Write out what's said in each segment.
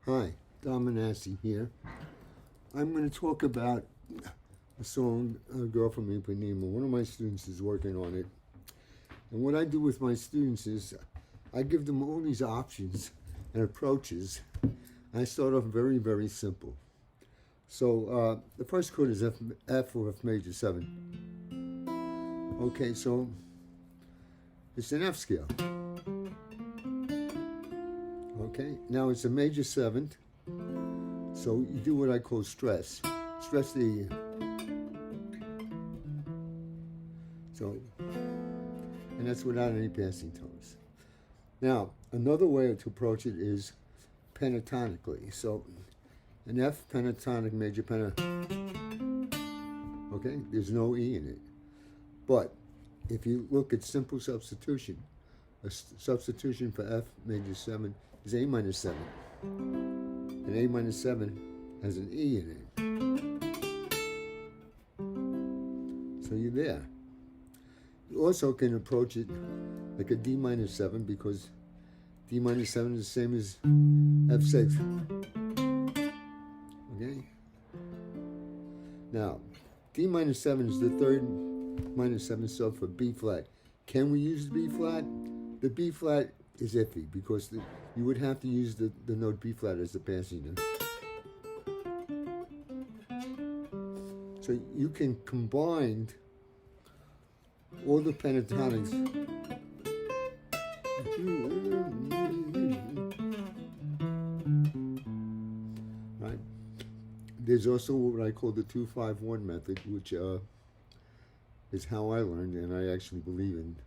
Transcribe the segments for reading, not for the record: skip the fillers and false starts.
Hi, Minasi here. I'm going to talk about a song, A Girl from Impanema. One of my students is working on it. And what I do with my students is I give them all these options and approaches. I start off very, very simple. So the first chord is F or F major 7. Okay, so it's an F scale. Okay, now it's a major 7th. So you do what I call stress. Stress the E. So, and that's without any passing tones. Now, another way to approach it is pentatonically. So, an F pentatonic major okay, there's no E in it. But if you look at simple substitution, a substitution for F major 7 is A minor 7. And A minor 7 has an E in it. So you're there. You also can approach it like a D minor 7 because D minor 7 is the same as F6. Okay? Now, D minor 7 is the third minor 7 sub for B flat. Can we use the B flat? The B flat is iffy because you would have to use the note B flat as the passing note. So you can combine all the pentatonics. Right? There's also what I call the 2-5-1 method, which is how I learned and I actually believe in.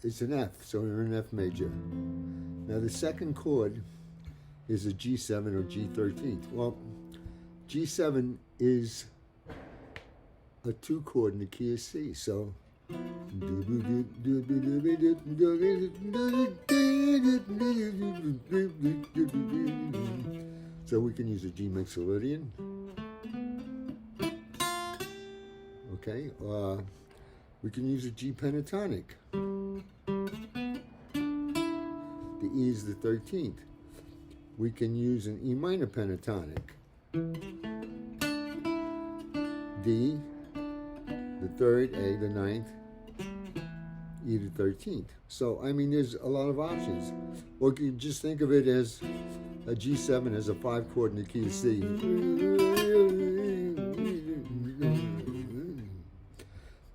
It's an F, so you're in F major. Now the second chord is a G7 or G13. Well, G7 is a 2 chord in the key of C, so we can use a G mixolydian. Okay, we can use a G pentatonic. The E is the 13th. We can use an E minor pentatonic. D, the 3rd, A, the 9th, E, the 13th. So, I mean, there's a lot of options. Or you can just think of it as a G7 as a 5 chord in the key of C.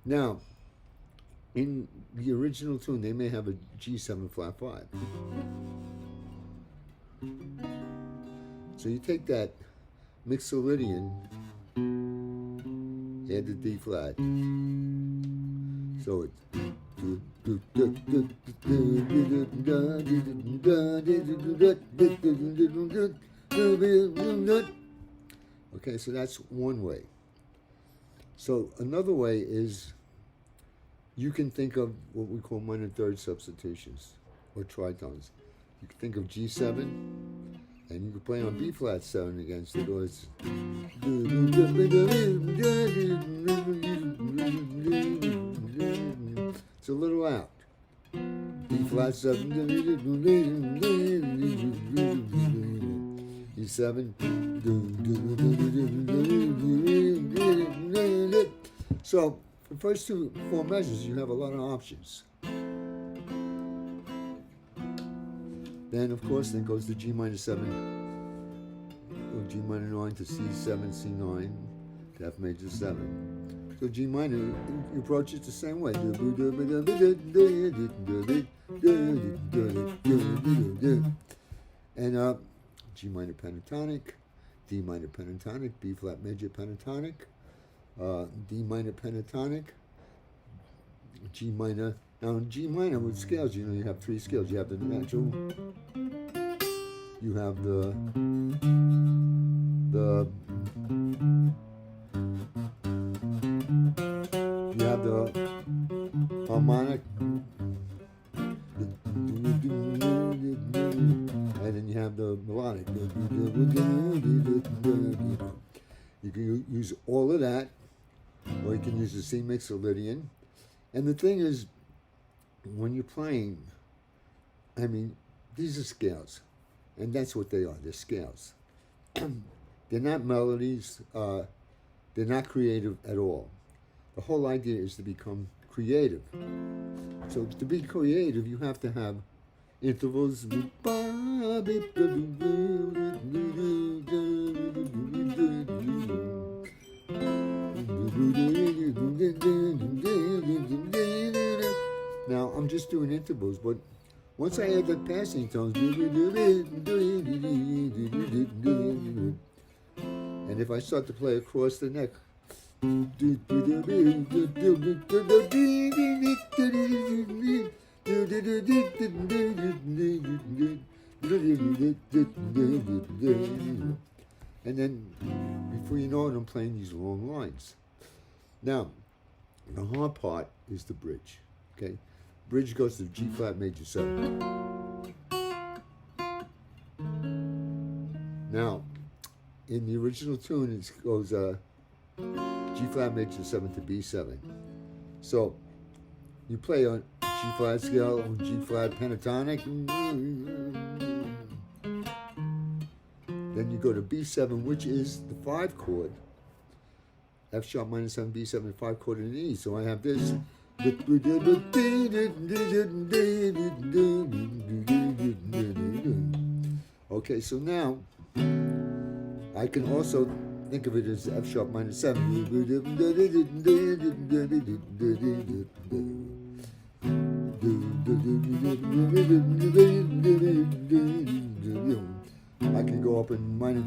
Now, in the original tune, they may have a G7 flat 5. So you take that mixolydian, add the D flat. So it's okay, so that's one way. So another way is you can think of what we call minor third substitutions or tritones. You can think of G7 and you can play on B flat 7 against it, or it's a little out. B flat 7, E7. So the first 4 measures, you have a lot of options. Then, of course, then goes the G minor 7, or G minor 9 to C7, C9, to F major 7. So G minor, you approach it the same way. And G minor pentatonic, D minor pentatonic, B flat major pentatonic, D minor pentatonic, G minor. Now in G minor with scales, you know, you have 3 scales. You have the natural, you have the harmonic, and then you have the melodic. You can use all of that, or you can use the C mixolydian. And the thing is, when you're playing, I mean, these are scales. And that's what they are. They're scales. They're not melodies. They're not creative at all. The whole idea is to become creative. So to be creative, you have to have intervals. Now I'm just doing intervals, but once I add the passing tones, and if I start to play across the neck, and then before you know it, I'm playing these long lines. Now, the hard part is the bridge. Okay, bridge goes to G flat major 7. Now, in the original tune, it goes G flat major 7 to B7. So you play on G flat scale, on G flat pentatonic. Then you go to B7, which is the 5 chord. F sharp minor 7, B7, 5 chord in E. So I have this. Okay, so now I can also think of it as F sharp minor 7. I can go up in minor,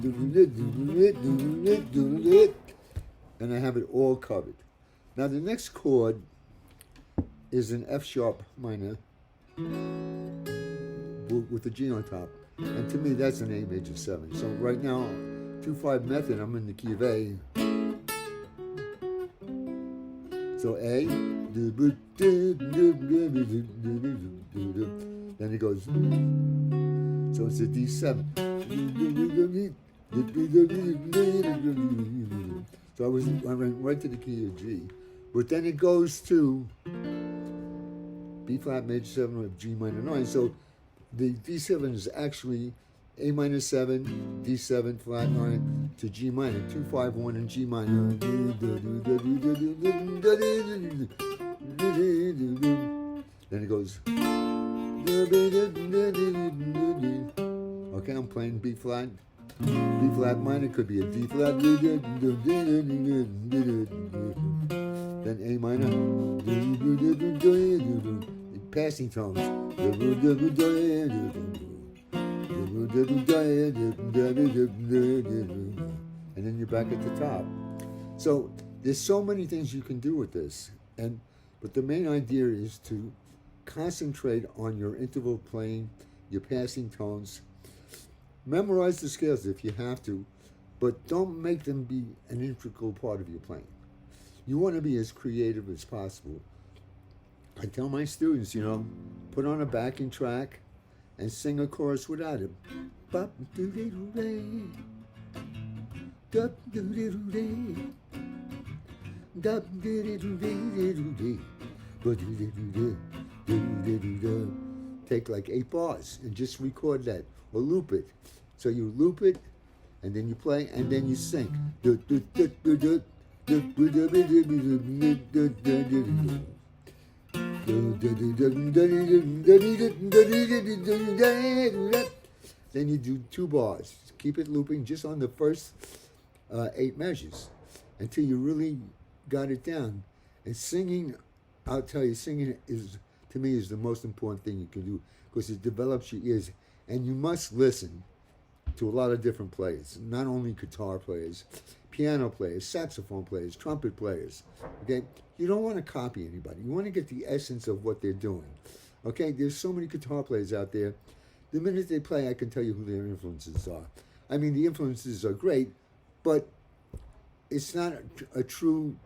and I have it all covered. Now the next chord is an F sharp minor with the G on top, and to me that's an A major 7. So right now, 2/5 method, I'm in the key of A. So A, then it goes, so it's a D7. So I went right to the key of G, but then it goes to B flat major 7 with G minor 9. So the D7 is actually A minor 7, D7 flat 9 to G minor, 2, 5, 1 and G minor. Then it goes. Okay, I'm playing B flat. B flat minor could be a D flat. Then A minor. Passing tones. And then you're back at the top. So there's so many things you can do with this, but the main idea is to concentrate on your interval playing, your passing tones. Memorize the scales if you have to, but don't make them be an integral part of your playing. You want to be as creative as possible. I tell my students, put on a backing track and sing a chorus without it. Take like 8 bars and just record that or loop it. So you loop it and then you play and then you sing. Then you do 2 bars. Keep it looping just on the first 8 measures until you really got it down. And singing, I'll tell you, singing is, to me, is the most important thing you can do because it develops your ears. And you must listen to a lot of different players, not only guitar players, piano players, saxophone players, trumpet players. Okay, you don't want to copy anybody. You want to get the essence of what they're doing. Okay, there's so many guitar players out there. The minute they play, I can tell you who their influences are. I mean, the influences are great, but it's not a true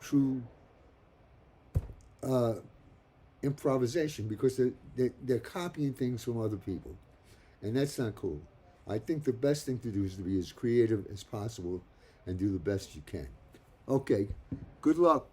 improvisation because they're copying things from other people, and that's not cool. I think the best thing to do is to be as creative as possible and do the best you can. Okay, good luck.